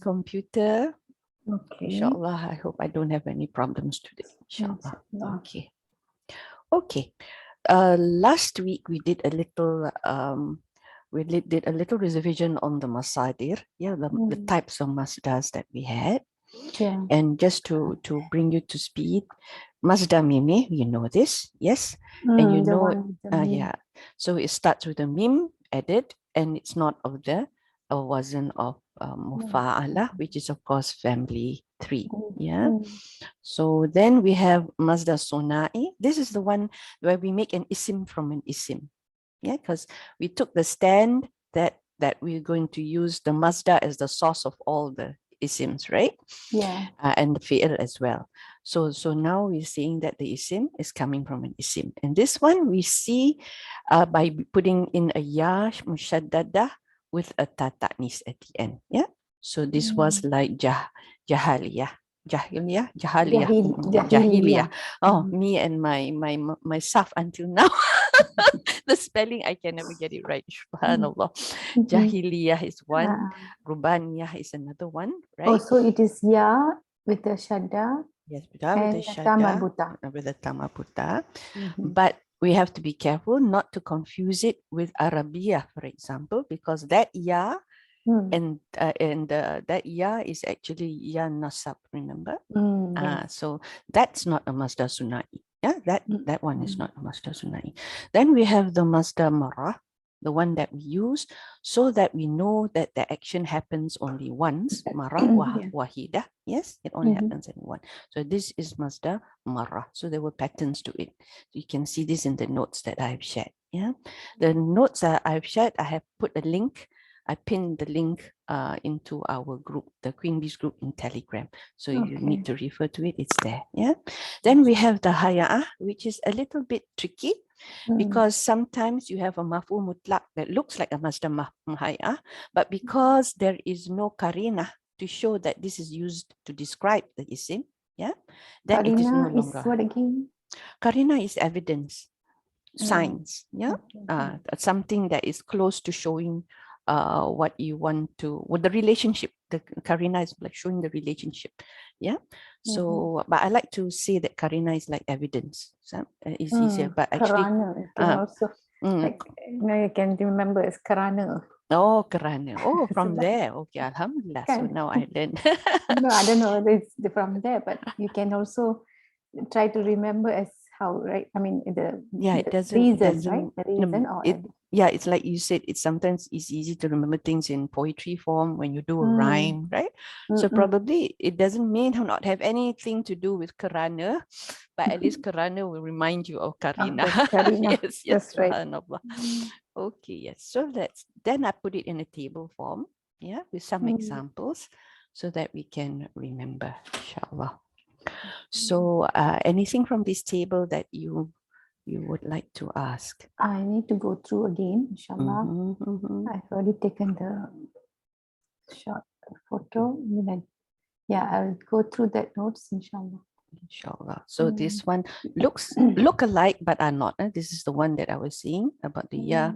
computer. Okay. Inshallah, I hope I don't have any problems today. Inshallah. Okay. Okay. Last week we did a little revision on the masadir, the types of masdars that we had. Yeah. And just to bring you to speed, masdar mime, you know this, yes? And you know, yeah. So it starts with a mim added, and it's not of the wazn of mufa'ala, which is of course family 3. Yeah. So then we have masdar sunai. This is the one where we make an isim from an isim. Yeah, because we took the stand that we're going to use the masdar as the source of all the isims, right? Yeah. And the fi'l as well. So now we're seeing that the isim is coming from an isim. And this one we see by putting in a ya mushaddada with a ta ta'nis at the end. Yeah. So this was like jahiliyah. Oh, me and my Saf until now. The spelling, I can never get it right. Subhanallah. Jahiliyah is one. Rubaniyah is another one, right? Oh, so it is ya with the shadda. Yes, with the shadda, with the tamabuta. But we have to be careful not to confuse it with Arabiyah, for example, because that ya and that ya is actually ya nasab, remember? So that's not a masdar sunai. Yeah, that one is not a masdar sunai. Then we have the masdar marah, the one that we use so that we know that the action happens only once. Marah wahida. Yes, it only happens in one. So this is masdar marah. So there were patterns to it. So you can see this in the notes that I've shared. Yeah, the notes that I've shared, I have put a link. I pinned the link into our group, the Queen Bees group in Telegram. So if you need to refer to it, it's there. Yeah. Then we have the haya'ah, which is a little bit tricky because sometimes you have a maf'ul mutlaq that looks like a masdar haya'ah, but because there is no karina to show that this is used to describe the isim, yeah, then karina it is no longer. Is what again? Karina is evidence, signs, yeah, something that is close to showing what you want to, with the relationship. The karina is like showing the relationship. Yeah. So, but I like to say that karina is like evidence. So it's easier, but actually, also, like, I can remember as karana. Oh, karana. Oh, from there. Okay, alhamdulillah. So now I learned. No, I don't know whether it's from there, but you can also try to remember as how, right? I mean, the reason, right? The reason or yeah, it's like you said, it's sometimes it's easy to remember things in poetry form when you do a rhyme, right? So probably it doesn't mean to not have anything to do with karana, but at least karana will remind you of karina. Yes, that's right. Okay, yes. So then I put it in a table form, yeah, with some examples so that we can remember, inshallah. So anything from this table that you would like to ask? I need to go through again, inshallah. I've already taken the short photo. Yeah, I'll go through that notes, inshallah. Inshallah. So this one look alike but are not. This is the one that I was saying about the ya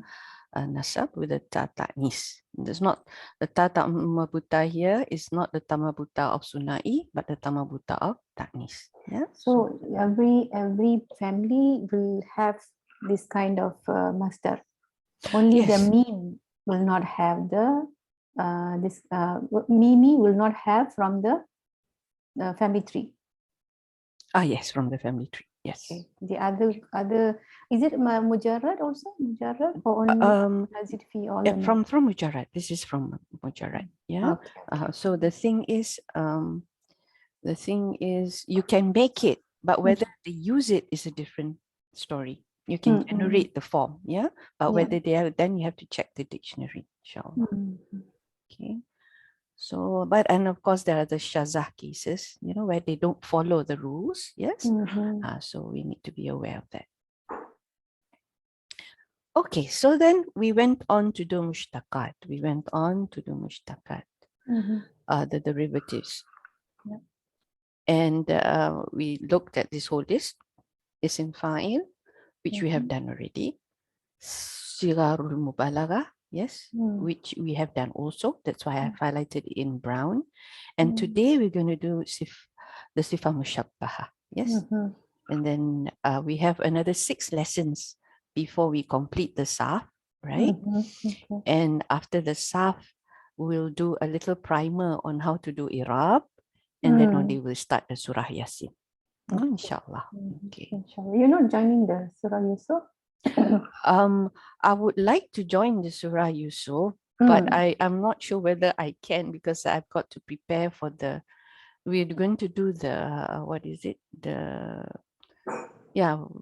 nasab with the ta ta'nis. There's not the ta tamabuta here is not the tamabuta of sunai, but the tamabuta of ta'nis. Yeah. So every family will have this kind of masdar. Only the meme will not have the mimi will not have from the family tree. Yes, from the family tree. Yes. Okay. The other is it mujarrad also? Mujarrad or only hazid fi all? From mujarrad. This is from mujarrad. Yeah. Okay. So the thing is you can make it, but whether they use it is a different story. You can generate the form, yeah, but whether they are, then you have to check the dictionary, inshallah. Okay. So, and of course there are the shazah cases, where they don't follow the rules. Yes. So we need to be aware of that. Okay, so then we went on to do mushtaqat. The derivatives. And we looked at this whole list. Isim fa'il, which we have done already. Sigarul mubalagha, yes, which we have done also. That's why I've highlighted it in brown. And today we're going to do the Sifa Mushabbaha, yes. And then we have another 6 lessons before we complete the Sarf, right? Okay. And after the Sarf, we'll do a little primer on how to do Irab, and then only we'll start the Surah Yasin. Inshallah. Okay. Inshallah. You're not joining the Surah Yusuf? I would like to join the Surah Yusuf, but I'm not sure whether I can, because I've got to prepare for we're going to do what is it?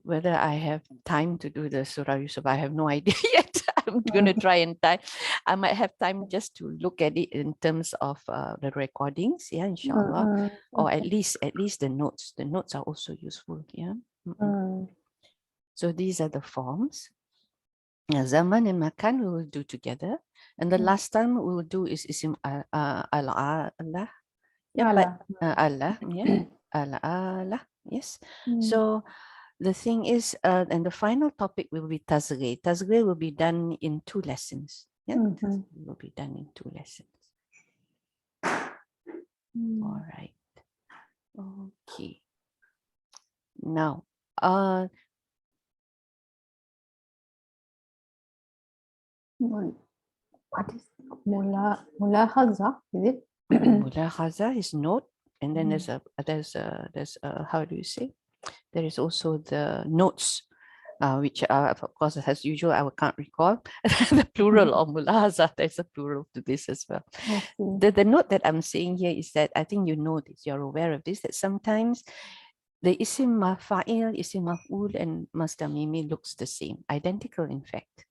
Whether I have time to do the Surah Yusuf, I have no idea yet. I'm going to try and time. I might have time just to look at it in terms of the recordings, inshallah, or at least the notes. The notes are also useful, So these are the forms. Zaman and Makan we will do together, and the last time we will do is Isim Allah. Allah, Allah, yes. So the thing is, and the final topic will be Tazghi. Tazghi will be done in 2 lessons. Will be done in 2 lessons. All right. Okay. Now, what is Mulahaza? Is it? Mulahaza is note, and then there's a how do you say? There is also the notes, which are, of course, as usual, I can't recall the plural of Mulahaza. There's a plural to this as well. The note that I'm saying here is that I think you know this, you're aware of this, that sometimes the isim mafa'il, isim maf'ul, and masdar mimi looks the same, identical in fact.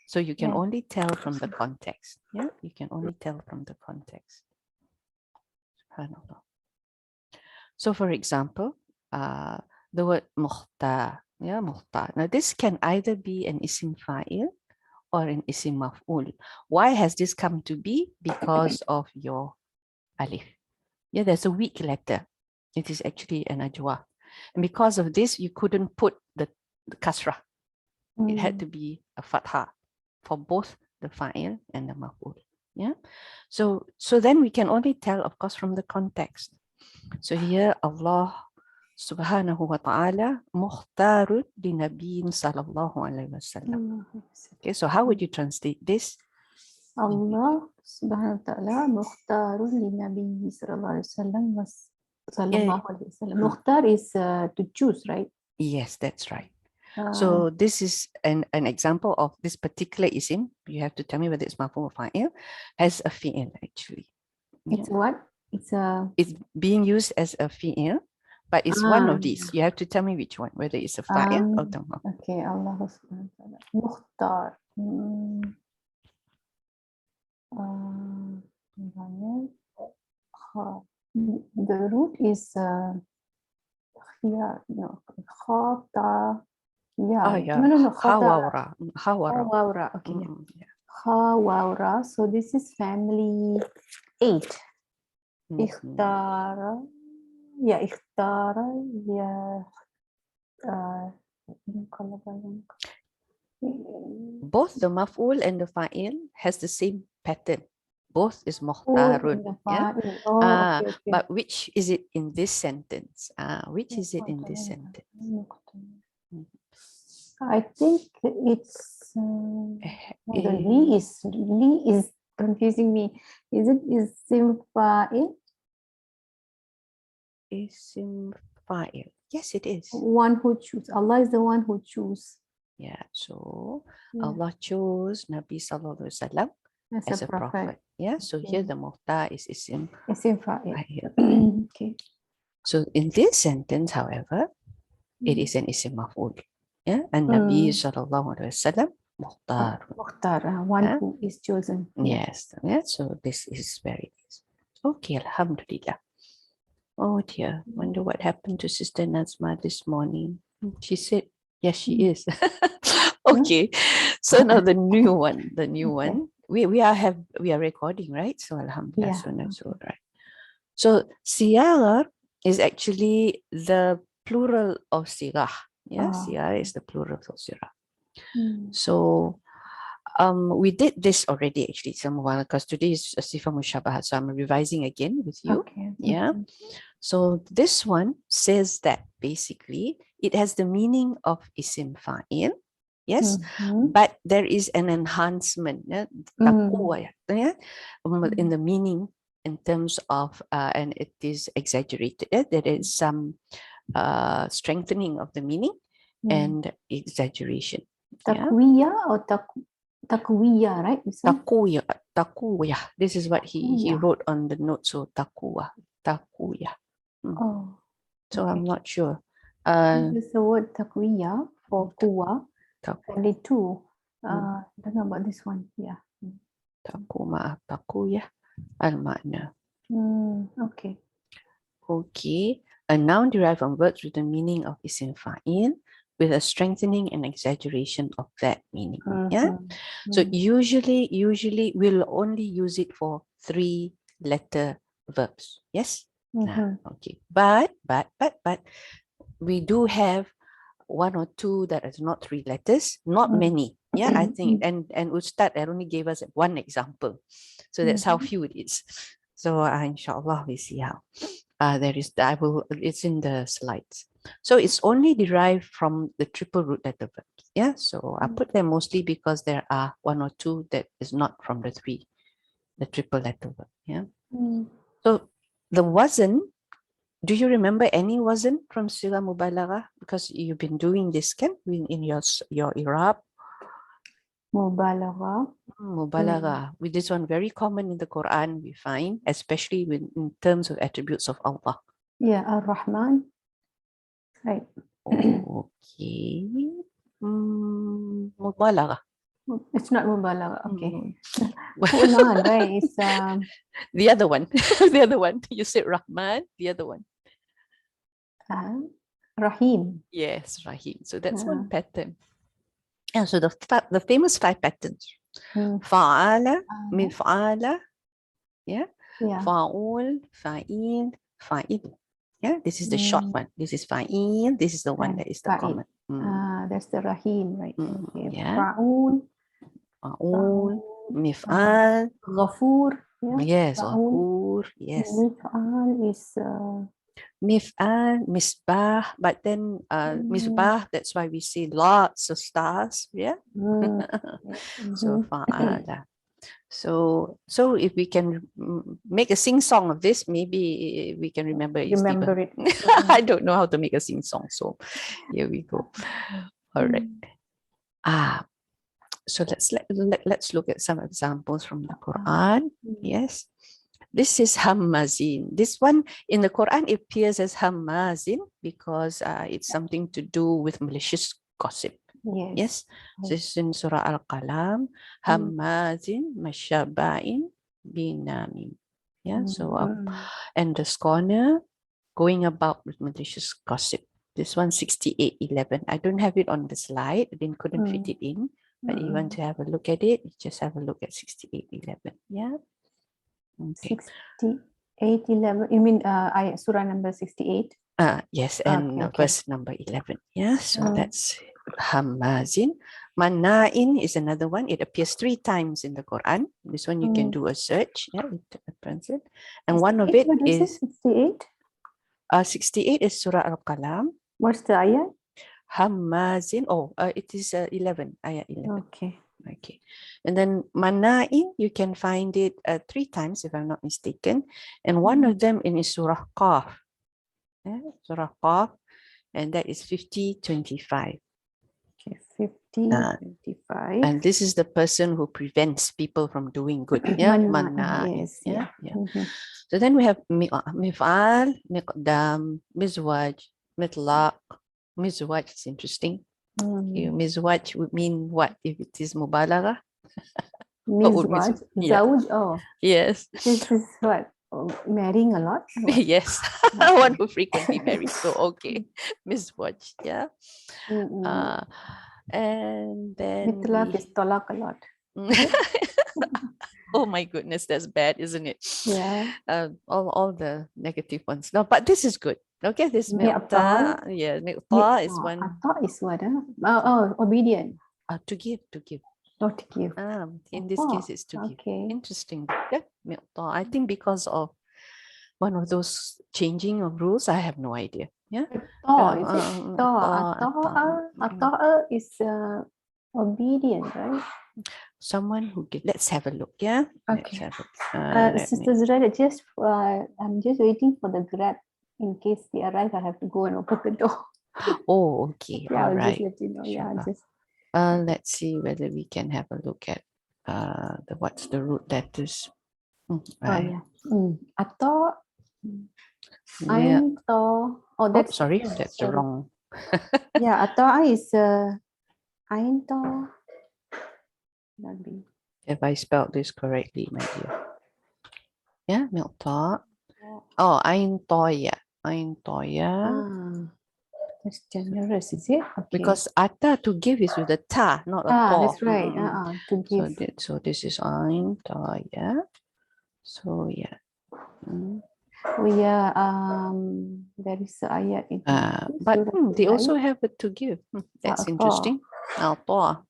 So you can only tell from the context. You can only tell from the context. SubhanAllah. So for example, the word mukhtar, mukhtar. Now this can either be an isim fa'il or an isim maf'ul. Why has this come to be? Because of your alif. There's a weak letter. It is actually an ajwa. And because of this, you couldn't put the kasrah. It had to be a fatha for both the fa'il and the maf'ul. So then we can only tell, of course, from the context. So here Allah subhanahu wa ta'ala mukhtarun li nabiyyin sallallahu alayhi wa sallam. Okay, so how would you translate this? Allah subhanahu wa ta'ala mukhtarun li nabiyyi sallallahu alayhi wa sallam. Mukhtar is to choose, right? Yes, that's right. So this is an example of this particular isim. You have to tell me whether it's maf'ul or fa'il. Has a fi'il actually. It's what? It's being used as a fi'il, but it's one of these. You have to tell me which one, whether it's a fa'il or the maf'ul. Okay, Allah subhanahu wa ta'ala. Mukhtar. The root is khata. No. Hawawra. Okay. Hawawra. So this is family 8. Ikhtara. Ikhtara. Both the maf'ul and the fa'il has the same pattern. Both is mukhtarun. Okay. But which is it in this sentence? Which is it in this sentence? I think it's Li is confusing me. Is it isim fa'il? Isim fa'il. Yes, it is. One who choose. Allah is the one who choose. So Allah chose Nabi Sallallahu Alaihi Wasallam as a prophet. So here the mukhtar is isim fa'il. Okay. So in this sentence, however, it is an isim maf'ul. And Nabi Sallallahu Alaihi Wasallam mukhtar. One who is chosen. Yes. So this is very nice. Okay, Alhamdulillah. Oh dear, wonder what happened to Sister Nazma this morning. She said, yes, she is. Okay, so now the new one. We are recording, right? So Alhamdulillah, so that's all right. So siyara is actually the plural of sirah. Sirah is the plural of sirah. So We did this already actually some while because today is Sifa Mushabahat, so I'm revising again with you. Okay. Yeah. So this one says that basically it has the meaning of isim fa'il. Yes, but there is an enhancement, yeah, taqwa, yeah, in the meaning in terms of, and it is exaggerated. Yeah? There is some strengthening of the meaning and exaggeration. Taqwiya or taqwiya, right? Takuya, takuya. This is what he wrote on the note. So takuya. Oh, so I'm not sure. There's the word taqwiya for kuwa. Only two. Don't know about this one. Yeah. Takuya al-ma'na. Okay. Okay. A noun derived from words with the meaning of isim fa'il with a strengthening and exaggeration of that meaning. Yeah. So usually we'll only use it for 3-letter verbs. Yes. Okay. But we do have 1 or 2 that is not 3 letters, not many. Yeah, I think, and Ustad only gave us 1 example. So that's how few it is. So inshallah, we see how. It's in the slides. So it's only derived from the triple root letter verbs. Yeah, so I put them mostly because there are 1 or 2 that is not from the 3, the triple letter verb. Yeah. So the wasn't. Do you remember any wasn't from Sila Mubalagha? Because you've been doing this, Ken, in your Iraq. Mubalagha. With this one, very common in the Quran, we find, especially in terms of attributes of Allah. Yeah, Ar-Rahman. Right. Okay. Mubalagha. It's not Mubalagha. Okay. Quran, right? It's the other one. The other one. You said Rahman. The other one. Rahim. Yes, Rahim. So that's one pattern. And so the famous 5 patterns. Fa'ala, mif'ala, yeah, fa'ul, fa'il, fa'il. Yeah, this is the short one. This is fa'il. This is the one that is the common. That's the Rahim, right? Okay. Yeah. Fa'ul, mif'al, Ghafur. Yes, Ghafur. Yes. Mif'al is Mif'al, misbah, but then misbah, that's why we see lots of stars. Yeah. So fa'ala. So if we can make a sing song of this, maybe we can remember it. I don't know how to make a sing song, so here we go. All right. So let's look at some examples from the Quran. Yes. This is Hammazin. This one in the Quran it appears as Hammazin because it's something to do with malicious gossip. Yes. This is in Surah Al-Qalam. Hammazin, Mashaba'in, Binamim. Yeah. So and the scorner going about with malicious gossip. This one 68:11. I don't have it on the slide. I couldn't fit it in. But you want to have a look at it, you just have a look at 68:11. Yeah. Okay. 68:11. You mean Surah number 68? Yes, and verse number 11. Yeah, so that's Hammazin. Manna'in is another one. It appears 3 times in the Quran. This one you can do a search. Yeah, and one of it is 68. 68 is Surah Al-Qalam. What's the ayah? Hammazin. It is 11. Ayah 11. Okay. And then Manna'in, you can find it 3 times if I'm not mistaken. And one of them in Surah Qaf. Surah Qaf. And that is 50:25. Okay, 50:25. And this is the person who prevents people from doing good. Yeah, Manna'in. Yes, yeah. So then we have Mif'al, Miqdam, Mizwaj, Mitlaq. Mizwaj is interesting. Mizwaj would mean what if it is Mubalagha? Mizwaj? Zawj? Oh. Yes. This is what? Marrying a lot? Yes. One who frequently marries. So, okay. Mizwaj. Yeah. And then. Mitlaq is talaq a lot. Oh my goodness, that's bad, isn't it? Yeah. All the negative ones. No, but this is good. Okay, this miqta. Yeah, miqta is one. Ata is what? Obedient. To give. Not to give. In this case, it's to give. Interesting. Yeah, I think because of one of those changing of rules, I have no idea. Yeah. Ata'a is obedient, right? Someone who gives. Let's have a look. Yeah. Okay. Let's have Sister Zuraidah, I'm just waiting for the Grab in case they arrive. I have to go and open the door. Oh, okay. Yeah, All I'll right. just let you know. Yeah, just. Let's see whether we can have a look at what's the root letters. Right. Ata. Yeah. Oh, that's sorry, that's the wrong. Yeah, Ata is Ain to. Have I spelled this correctly, my dear? Yeah, Milta. Oh, Ain Toya. Ain Toya. That's generous, is it? Okay. Because Ata to give is with a ta, not a to. That's right. To give. So this is Ain Toya. So yeah. Oh yeah, there is a ayat in but they also have it to give. That's interesting. Al-ta.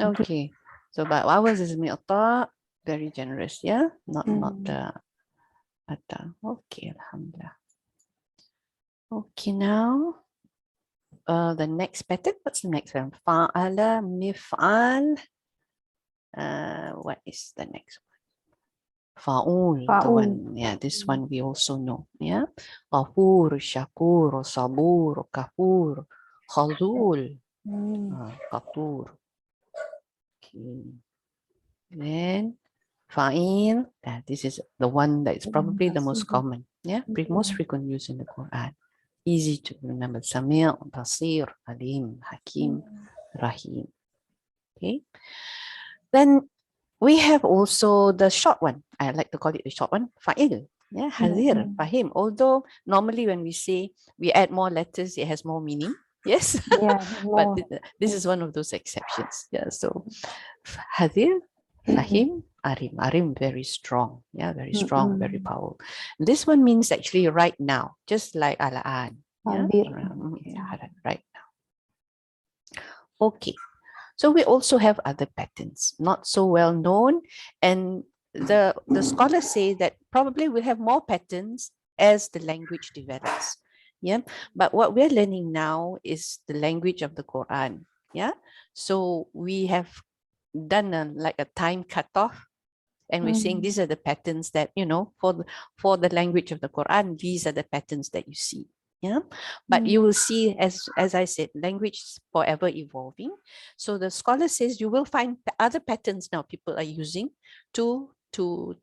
Okay. So but ours is mi'ta, very generous, yeah? Not ata. Okay, alhamdulillah. Okay, now the next pattern. What's the next one? Fa'ala, mif'al. What is the next one? Fa'ul, the one, yeah, this one we also know, yeah. Ghafur, shakur, sabur, kafur, khazul, qatur. Okay. Then fa'il, this is the one that is probably the most common, yeah, most frequent use in the Quran. Easy to remember. Sami', Basir, Alim, Hakim, Rahim. Okay. Then we have also the short one. I like to call it the short one. Fa'il. Yeah, Hazir, Fahim. Although normally when we say we add more letters, it has more meaning. Yes. Yeah. But this is one of those exceptions. Yeah. So Hazir, Fahim, Arim. Arim, very strong. Yeah, very strong, very powerful. This one means actually right now, just like Al-An. Yeah? Right now. Okay. So we also have other patterns, not so well known. And the scholars say that probably we'll have more patterns as the language develops. Yeah. But what we're learning now is the language of the Quran. Yeah. So we have done like a time cutoff. And we're saying these are the patterns that, you know, for the language of the Quran, these are the patterns that you see. Yeah, but you will see, as I said, language is forever evolving. So the scholar says you will find other patterns now people are using to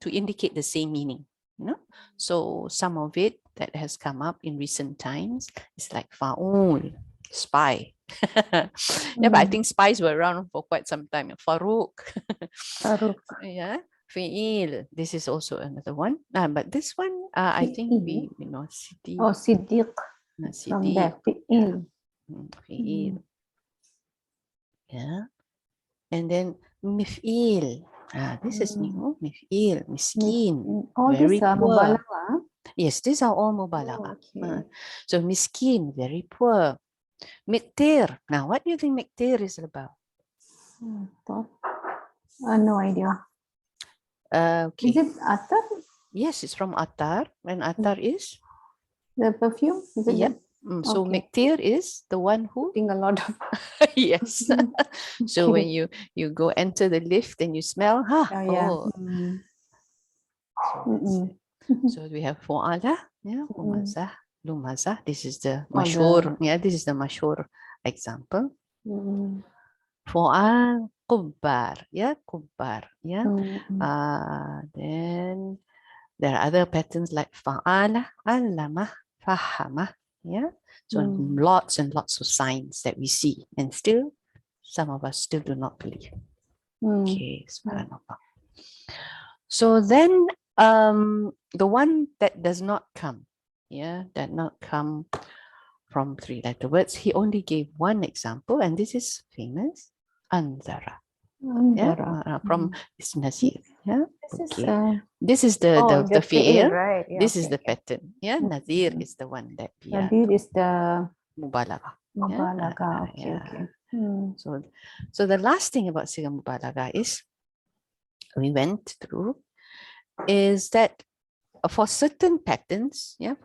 indicate the same meaning. You know, so some of it that has come up in recent times is like fa'ul, spy. Yeah, but I think spies were around for quite some time. Farouk. Yeah. Fi'il. This is also another one. But this one, I think we know Siddiq. Oh, Siddiq. From there, Fi'il. Fi'il. Yeah. And then Mif'il. This is new. Mif'il. Miskin. All very these are poor. Mubalagha. Yes, these are all Mubalagha. So Miskin, very poor. Miktir. Now, what do you think Miktir is about? No idea. Okay. Is it Attar? Yes, it's from Attar. And Attar is? The perfume? Is it? Yeah. So Miktir is the one who? Putting a lot of. Yes. So when you go enter the lift and you smell, So we have Fu'ala, yeah, Humazah, Lumazah. This is the mashhur. Yeah, this is the mashhur example. Fu'al, Kubbar, yeah, Kubbar, yeah. Then there are other patterns like Fa'ala, Allama, Fahama, yeah. So lots and lots of signs that we see, and still some of us still do not believe. Okay, subhanallah. So then the one that does not come, that not come from 3-letter words, he only gave one example, and this is famous, Anzara. From Nazir. Yeah. This is the fi'il, right? Yeah, this is the pattern. Yeah, Nazir is the one that Nazir is the Mubalagha. Mubalagha. Okay. So the last thing about Siga Mubalaghah is we went through is that for certain patterns, the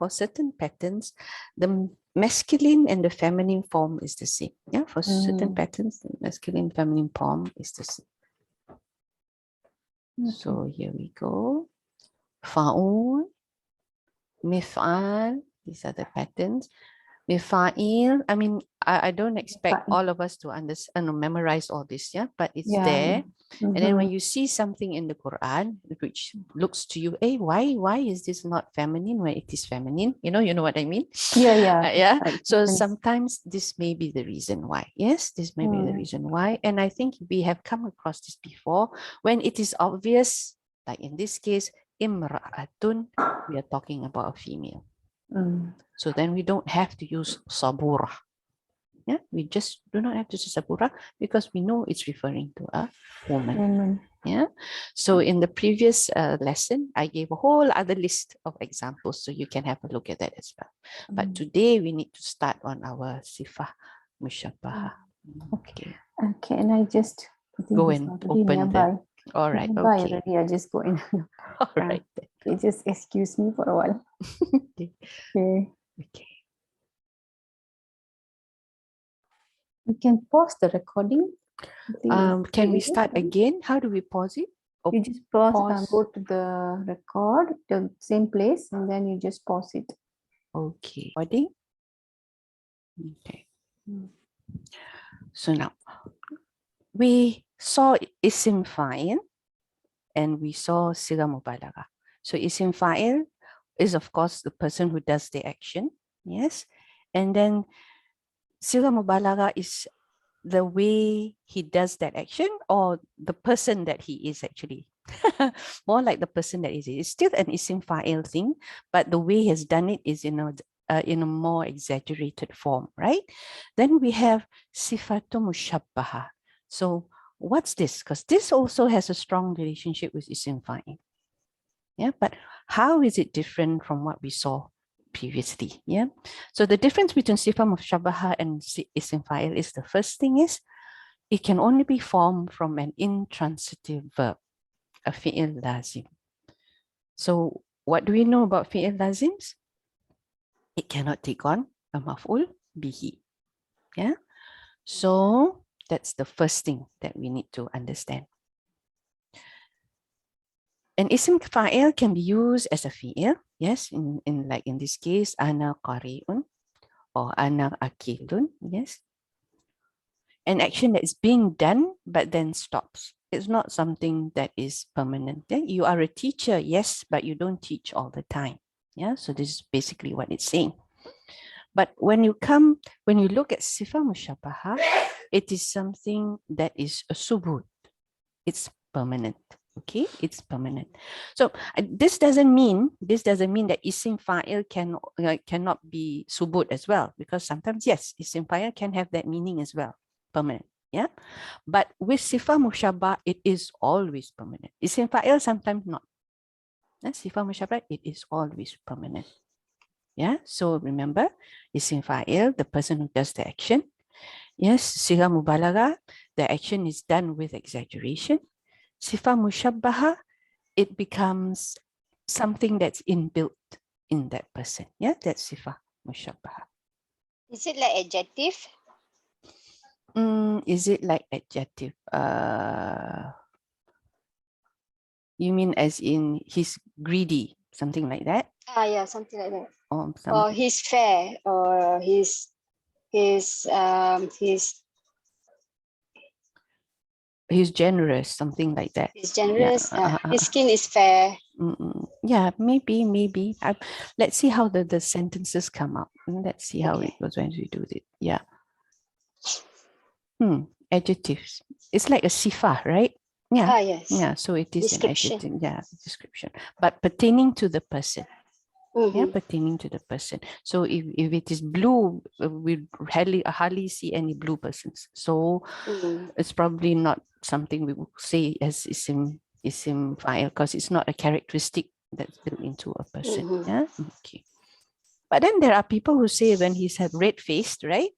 masculine and the feminine form is the same. Yeah, for certain patterns, the masculine and feminine form is the same. So here we go. Fa'ul, mif'al, these are the patterns. Mifa'il, I mean, I don't expect all of us to understand or memorize all this, yeah, but it's there. And then when you see something in the Quran which looks to you, hey, why is this not feminine when it is feminine? You know what I mean? Yeah. So sometimes this may be the reason why. Yes, this may be the reason why. And I think we have come across this before when it is obvious, like in this case, imra'atun, we are talking about a female. So then we don't have to use sabura. Yeah, we just do not have to use sabura because we know it's referring to a woman. Yeah. So in the previous lesson, I gave a whole other list of examples, so you can have a look at that as well. But today we need to start on our sifah mushabbaha. Okay. Can I just go and open the. All right. Okay. Already, I just go in. All right. Okay, just excuse me for a while. Okay. You can pause the recording. Can we start again? How do we pause it? You just pause. Go to the record, the same place, and then you just pause it. Okay. Recording. Okay. So now we saw isim fa'il and we saw siga mubalaghah. So isim fa'il is of course the person who does the action. Yes. And then siga mubalaghah is the way he does that action or the person that he is actually. More like the person that is. It's still an isim fa'il thing, but the way he has done it is in a more exaggerated form, right? Then we have sifatu mushabbaha. So what's this? Because this also has a strong relationship with isim fa'il. Yeah, but how is it different from what we saw previously? Yeah. So the difference between sifa mushabbaha and isim fa'il is the first thing is it can only be formed from an intransitive verb, a fi'il lazim. So what do we know about fi'il lazims? It cannot take on a maf'ul bihi. Yeah. So that's the first thing that we need to understand. An isim fa'il can be used as a fi'il. Yes, in like in this case, ana qari'un or ana akilun. Yes. An action that is being done but then stops. It's not something that is permanent. Yeah? You are a teacher, yes, but you don't teach all the time. Yeah, so this is basically what it's saying. But when you look at sifa mushabbaha, it is something that is a subut. It's permanent. Okay, it's permanent. So this doesn't mean that isim fa'il cannot be subut as well, because sometimes yes, isim fa'il can have that meaning as well, permanent. Yeah, but with sifa mushabbah, it is always permanent. Isim fa'il sometimes not. Sifa mushabbah, it is always permanent. Yeah, so remember, isim fa'il, the person who does the action. Yes, siga mubalaghah, the action is done with exaggeration. Sifa mushabbaha, it becomes something that's inbuilt in that person. Yeah, that's sifa mushabbaha. Is it like adjective? Is it like adjective? You mean as in he's greedy, something like that? Yeah, something like that. Or he's fair, or he's generous, something like that. He's generous. Yeah. His skin is fair. Yeah, maybe. Let's see how the sentences come up. Let's see how it goes when we do it. Yeah. Adjectives. It's like a sifa, right? Yeah. Yes. Yeah. So it is an adjective. Yeah, description. But pertaining to the person. Yeah, pertaining to the person. So if it is blue, we hardly see any blue persons. So it's probably not something we would say as isim fa'il, because it's not a characteristic that's built into a person. Yeah. Okay. But then there are people who say when he's red-faced, right?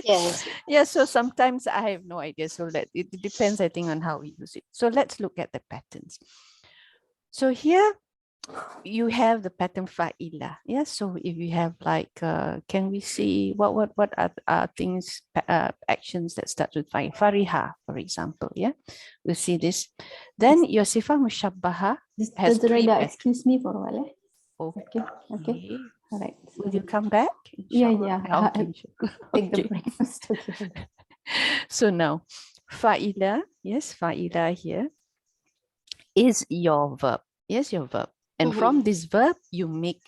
Yes. Yeah, so sometimes I have no idea. So it depends, I think, on how we use it. So let's look at the patterns. So here you have the pattern fa'ila. Yeah, so if you have like, can we see what are things, actions that start with fa'il? Fariha, for example. Yeah, we'll see this. Then your sifa mushabbaha has Zuraidah, excuse me for a while. Okay. Okay. All right. Will you come back? Yeah. Okay. Take the Okay. breakfast. Okay. So now, fa'ila, yes, fa'ila here is your verb. Yes, your verb. And from this verb, you make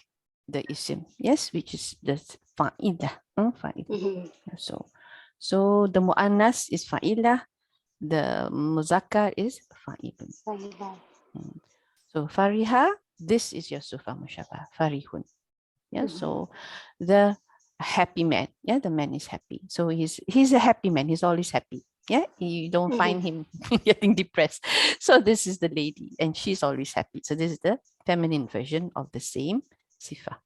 the isim. Yes, which is the fa'ila. Fa'ila. So the mu'annas is fa'ila. The muzakkar is fa'ilun. So fariha, this is your sufa mushabah, farihun. Yeah, so the happy man, yeah, the man is happy. So he's a happy man, he's always happy. Yeah, you don't find him getting depressed. So this is the lady and she's always happy. So this is the feminine version of the same sifa.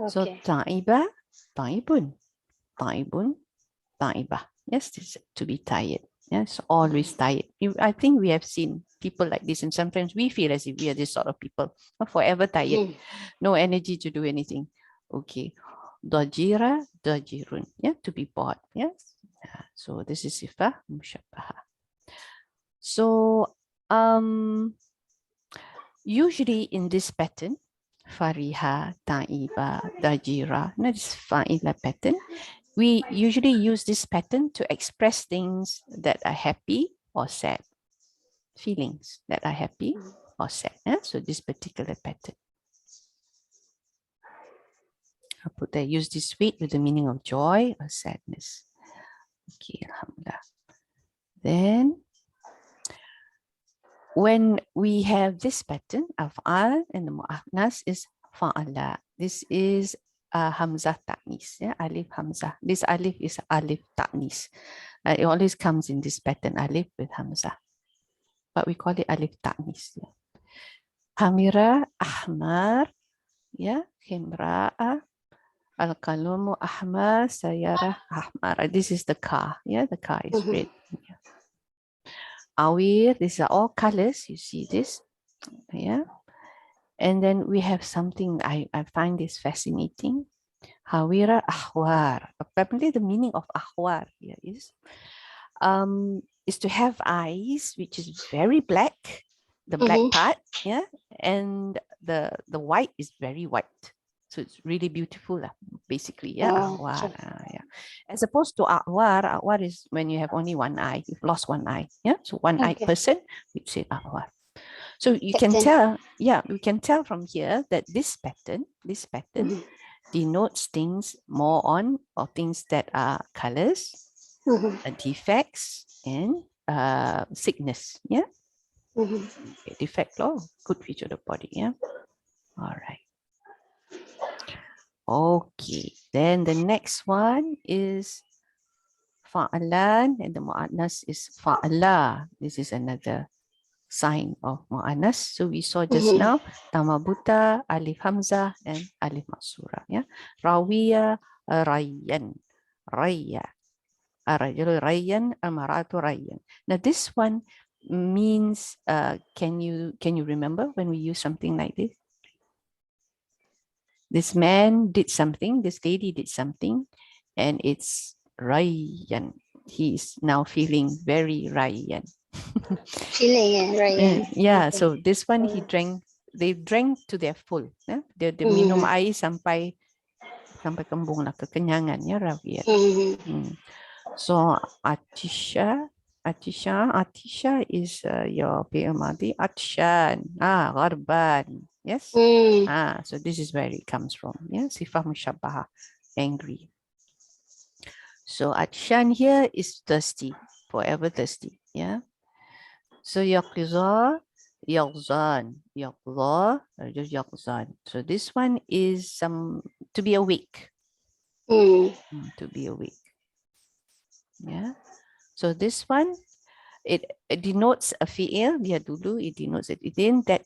So ta'iba, ta'ibun, ta'ibun, ta'iba. Yes, this is to be tired. Yes, always tired. I think we have seen people like this, and sometimes we feel as if we are this sort of people, forever tired, no energy to do anything. Okay, dajira, dajirun. Yeah, to be bored. Yes. So this is sifa mushabbaha. So usually in this pattern, fariha, ta'iba, dajira, this fa'ila pattern, we usually use this pattern to express things that are happy or sad, feelings that are happy or sad. So this particular pattern. I'll put there, use this weight with the meaning of joy or sadness. Okay, alhamdulillah. Then when we have this pattern, af'al and the mu'annas is fa'ala. This is hamzah ta'nis, yeah, alif hamzah. This alif is alif ta'nis. It always comes in this pattern, alif with hamzah. But we call it alif ta'nis. Yeah. Hamira, ahmar, yeah, khimra'a, al-kalumu ahmar, sayara ahmar. This is the car, yeah, the car is red. Yeah. Awir, these are all colors, you see this, yeah. And then we have something I find this fascinating. Hawira ahwar. Apparently the meaning of ahwar here is to have eyes, which is very black, the black part, yeah, and the white is very white. So it's really beautiful, basically, yeah. Ahwar, yeah. As opposed to ahwar is when you have only one eye, you've lost one eye, yeah. So one-eyed person, we say ahwar. So you can tell, yeah, we can tell from here that this pattern denotes things more on, or things that are colors, defects, and sickness. Yeah. Okay, defect or good feature of the body. Yeah. All right. Okay. Then the next one is fa'alan, and the mu'annas is fa'ala. This is another sign of mu'annas. So we saw just now tamabuta, alif hamzah, and alif maksura. Yeah, rawiya, rayyan, rayya, arajulu rayyan, amaratu rayyan. Now this one means, can you remember when we use something like this? This man did something, this lady did something, and it's rayyan. He is now feeling very rayyan. Yeah, so this one they drank to their full. Yeah? They minum air sampai kembung lah, kekenyangan, ya, rawiyat. So Atisha is your PMRD. Atshan, gharban. Yes. So this is where it comes from. Yeah, sifah mushabbaha, angry. So Atshan here is thirsty, forever thirsty. Yeah. So yaqza, yaqzan, yaqza, just yaqzan. So this one is to be awake. To be awake. Yeah. So this one, it denotes a fi'il, dia dulu, it denotes it. Then that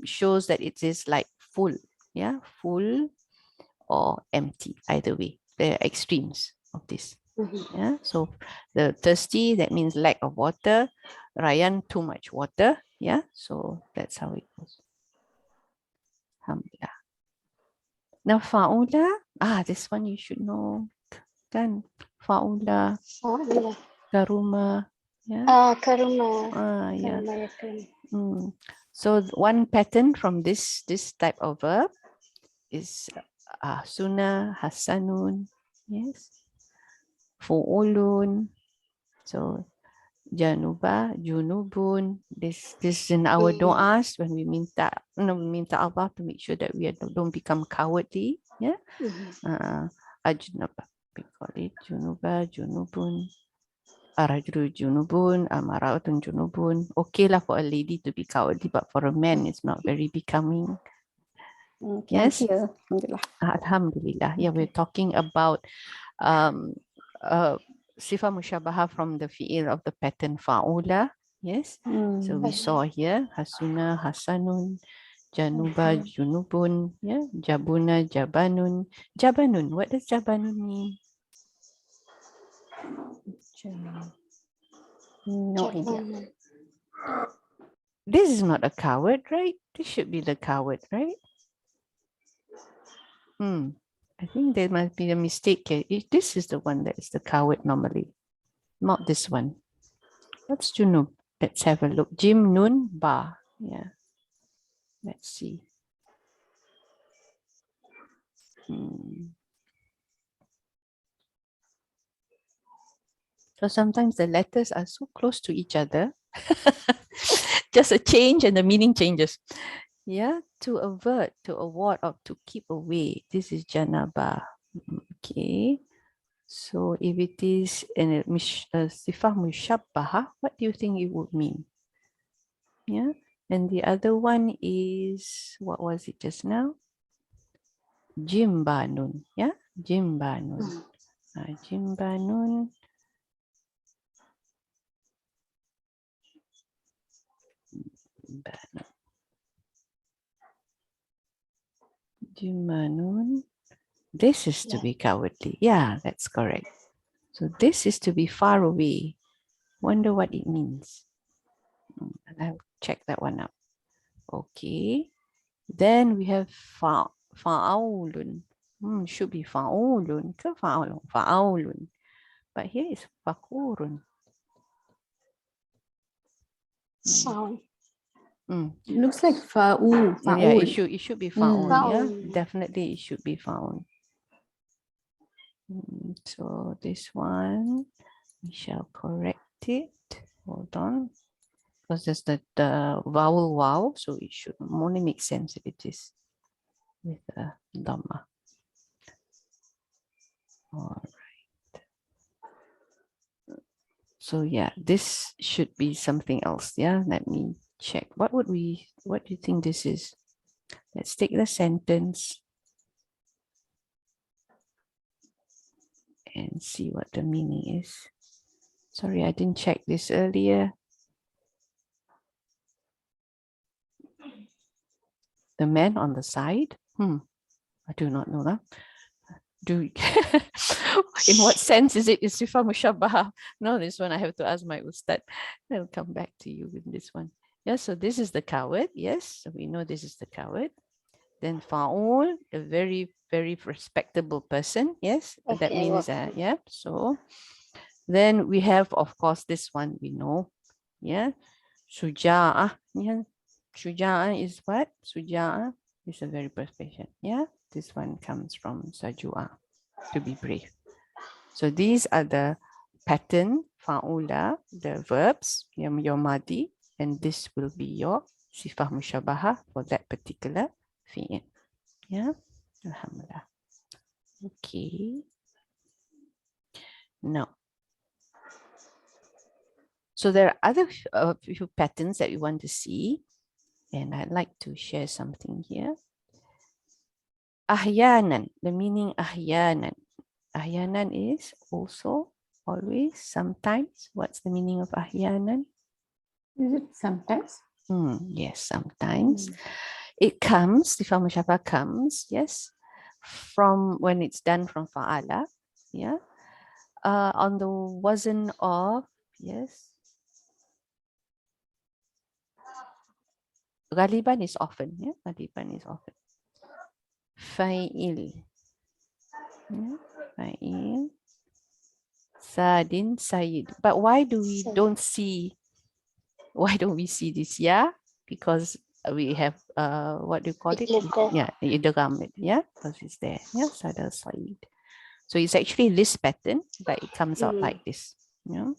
shows that it is like full. Yeah, full or empty, either way. There are extremes of this. Yeah, so the thirsty, that means lack of water. Ryan, too much water. Yeah, so that's how it goes. Alhamdulillah. Now fa'ula, this one you should know. Kan? Fa'ula, karuma. Yeah. Karuma. Yeah. Karuma. So one pattern from this type of verb is ahsuna, hasanun. Yes. Fu'ulun. So januba, junubun. This in our du'as when we minta Allah to make sure that we don't become cowardly. Yeah. Ajnaba, we call it junuba, junubun. Arajulu junubun, amaratun junubun. Okay lah for a lady to be cowardly, but for a man it's not very becoming. Yes. Alhamdulillah. Alhamdulillah. Yeah, we're talking about sifah musyabaha from the fi'il of the pattern fa'ula. Yes. So we saw here hasuna, hasanun, januba, junubun. Yeah. Jabuna, jabanun. Jabanun. What does jabanun mean? No idea. This is not a coward, right? This should be the coward, right? I think there must be a mistake here. This is the one that is the coward normally, not this one. What's junub? Let's have a look. Jim, nun, ba. Yeah. Let's see. So sometimes the letters are so close to each other. Just a change and the meaning changes. Yeah, to avert, to avoid, or to keep away. This is janaba. Okay. So if it is a sifah mushabbaha, what do you think it would mean? Yeah. And the other one is, what was it just now? Jimbanun. Yeah. Jimbanun. Jimbanun. Jimbanun. This is to be cowardly. Yeah, that's correct. So this is to be far away. Wonder what it means. I'll check that one out. Okay. Then we have fa'aulun. Should be fa'ulun. Fa'aulun. But here is fakurun. Sound. It looks like fa'ul. Yeah, it should be fa'ul. Yeah, Fa'ul. definitely it should be fa'ul. So this one, we shall correct it. Hold on. Because there's the vowel wow, so it should only make sense if it is with a dhamma. All right. So yeah, this should be something else. Yeah, let me check. What do you think this is? Let's take the sentence and see what the meaning is. Sorry, I didn't check this earlier. The man on the side? I do not know that. In what sense is it sifah mushabbaha? No, this one I have to ask my ustad. I'll come back to you with this one. Yeah, so this is the coward. Yes, so we know this is the coward. Then fa'ul, a very, very respectable person. Yes, that means yeah. So then we have, of course, this one we know. Yeah, shuja'ah. Yeah, shuja'ah is what? Shuja'ah is a very brave person. Yeah, this one comes from sajua, to be brave. So these are the pattern fa'ula, the verbs, your madi, and this will be your sifah musyabaha for that particular fi'il. Yeah, alhamdulillah. Okay. Now, so there are other few patterns that we want to see, and I'd like to share something here. Ahyanan, the meaning ahyanan. Ahyanan is also, always, sometimes. What's the meaning of ahyanan? Is it sometimes? Yes, sometimes. It comes, sifah musyabaha comes, yes, from when it's done from fa'ala, yeah, on the wazn of, yes, ghaliban is often, yeah, ghaliban is often. Fa'il, yeah, fa'il, sadin, sayyid. But why do we don't see, why don't we see this? Yeah, because we have what do you call it? Yeah, idgham, yeah, because it's there. Yeah, sada, sayyid. So it's actually this pattern, but it comes out like this. Yeah.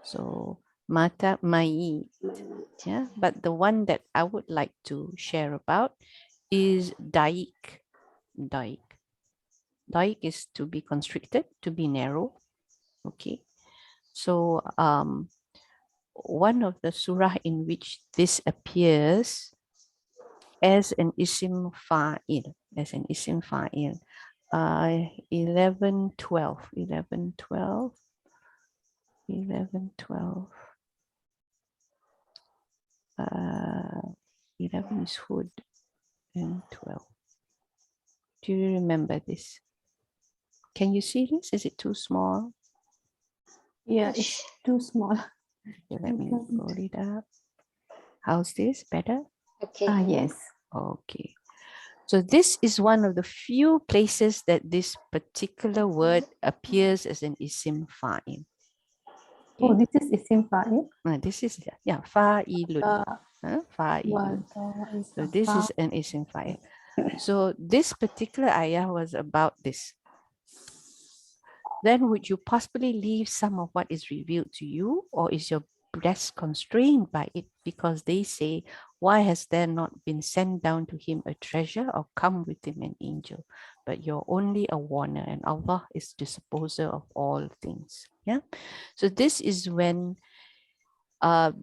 So mata mai. Yeah. But the one that I would like to share about is daik. Daik. Daik is to be constricted, to be narrow. Okay. So one of the surah in which this appears as an isim fa'il, 11, 12, 11, 12, 11, 12. 11 is Hud and 12. Do you remember this? Can you see this? Is it too small? Yeah, it's too small. Okay, let me roll it up. How's this? Better? Okay. Yes. Okay. So this is one of the few places that this particular word appears as an isim fa'il. Oh, this is isim fa'il. This is, yeah, fa'ilun. Fa'ilun. So this is an isim fa'il. So this particular ayah was about this. Then would you possibly leave some of what is revealed to you, or is your breast constrained by it? Because they say, why has there not been sent down to him a treasure or come with him an angel? But you're only a warner, and Allah is disposer of all things. Yeah. So this is when, our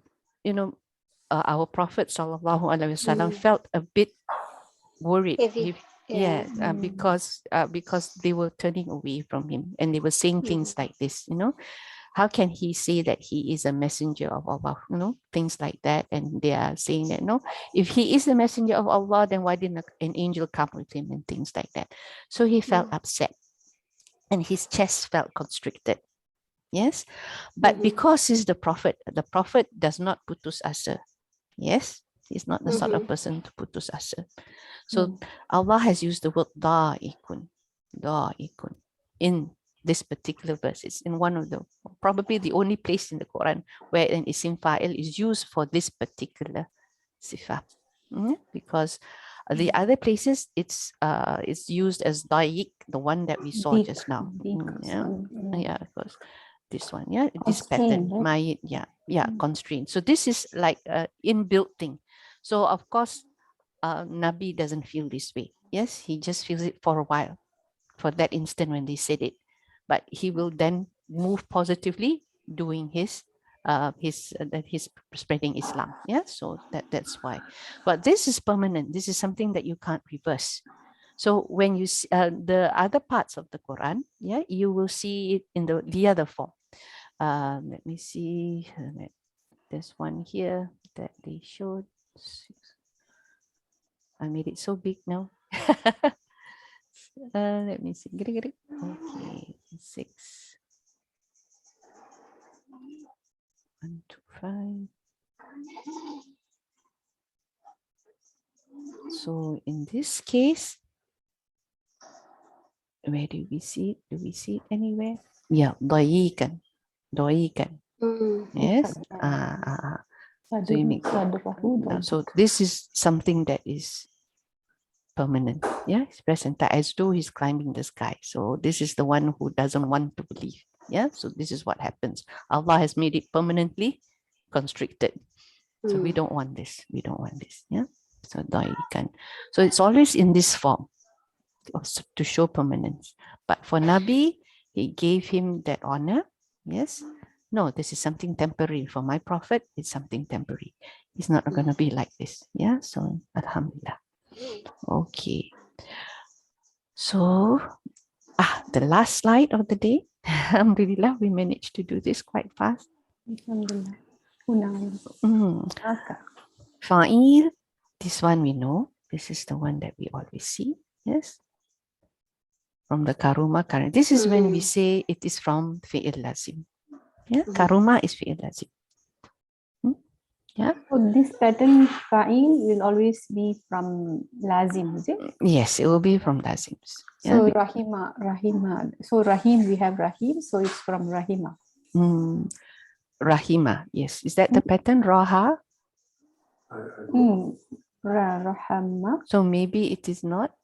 Prophet Sallallahu Alaihi Wasallam felt a bit worried. Because they were turning away from him and they were saying things like this, how can he say that he is a messenger of Allah, things like that. And they are saying that, no, if he is the messenger of Allah, then why didn't an angel come with him and things like that? So he felt upset and his chest felt constricted. Yes, but because he's the prophet does not putus asa. Yes, he's not the sort of person to putus asa. So Allah has used the word da'ikun in this particular verse. It's in one of the, probably the only place in the Quran where an isim fa'il is used for this particular sifa. Because the other places it's used as da'ik, the one that we saw just now. Yeah, of course. This one, yeah, this pattern, right? Constraint. So this is like an inbuilt thing. So of course, Nabi doesn't feel this way. Yes, he just feels it for a while, for that instant when they said it, but he will then move positively, doing his spreading Islam. Yeah, so that's why. But this is permanent. This is something that you can't reverse. So when you see the other parts of the Quran, yeah, you will see it in the other form. Let me see. There's one here that they showed. I made it so big now. Let me see. Okay, 6. 1, 2, 5. So in this case, where do we see it? Do we see it anywhere? Yeah, dayikan. Yes. So this is something that is permanent. Yeah, he's present as though he's climbing the sky. So this is the one who doesn't want to believe. Yeah, so this is what happens. Allah has made it permanently constricted. So we don't want this. Yeah. So daikan. So it's always in this form to show permanence. But for Nabi, he gave him that honor. Yes. No, this is something temporary. For my prophet, it's something temporary. It's not going to be like this. Yeah. So alhamdulillah. Okay. So the last slide of the day. Alhamdulillah, we managed to do this quite fast. Fa'il, this one we know. This is the one that we always see. Yes. from the karuma current. This is when we say it is from fi'il lazim. Yeah, karuma is fi'il lazim. Yeah. So this pattern fa'il will always be from lazim, is it? Yes, it will be from lazims. So rahima. So rahim, we have rahim, so it's from rahima. Rahima, yes. Is that the pattern? Raha? Rahama. So maybe it is not,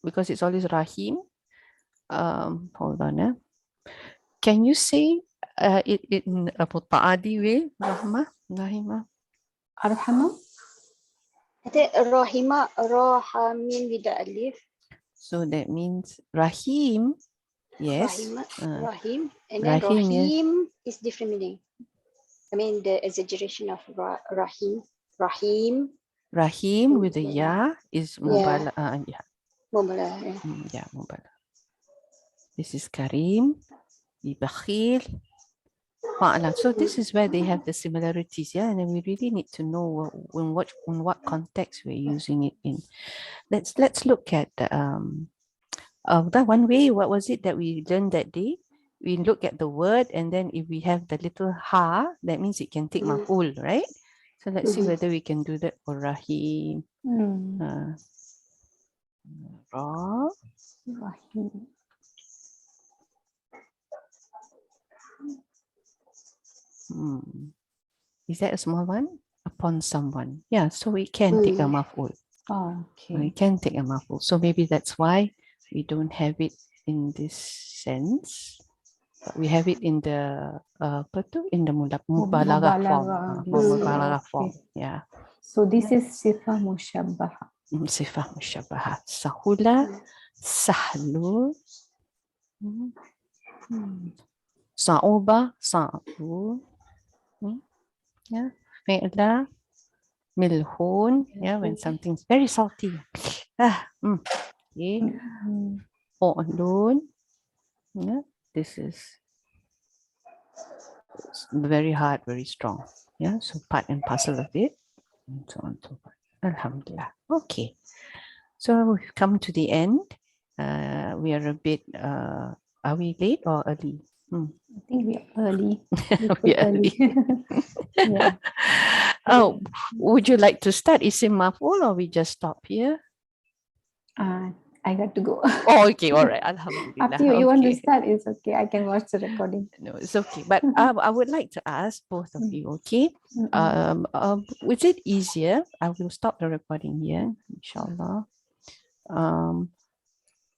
because it's always rahim. Hold on. Can you say it in a muta'adi way? Rahma? Rahima? Arhama. I think Rahima, Rahamin with the alif. So that means Rahim. Yes. Rahim. And then Rahim is different meaning. I mean the exaggeration of Rahim. Rahim with the ya is mubala. Yeah. Mubala. Yeah, mubala. This is Karim, Bakhil. So this is where they have the similarities, yeah, and then we really need to know in what context we're using it in. Let's look at that one way. What was it that we learned that day? We look at the word, and then if we have the little ha, that means it can take maf'ul, right? So let's see whether we can do that for Rahim. Rahim. Is that a small one? Upon someone. Yeah, so we can take a maf'ul. Oh, okay. We can take a maf'ul. So maybe that's why we don't have it in this sense. But we have it in the mubalaghah form. Mubalaghah form. Yeah. So this is sifah mushabbaha. Sifah mushabbaha. Sahula, sahlu. Sa'uba, sa'u. Yeah. Fi'la, milhun. Yeah, when something's very salty. Okay. O'lun. Yeah. This is very hard, very strong. Yeah. So part and parcel of it. And so on, so forth. Alhamdulillah. Okay. So we've come to the end. We are a bit, are we late or early? I think we are early. We are early. Yeah. Oh, would you like to start isim maf'ul or we just stop here? I got to go. Oh, okay, all right. Alhamdulillah. After you want to start, it's okay. I can watch the recording. No, it's okay. But I would like to ask both of you, okay? Was it easier? I will stop the recording here, inshallah.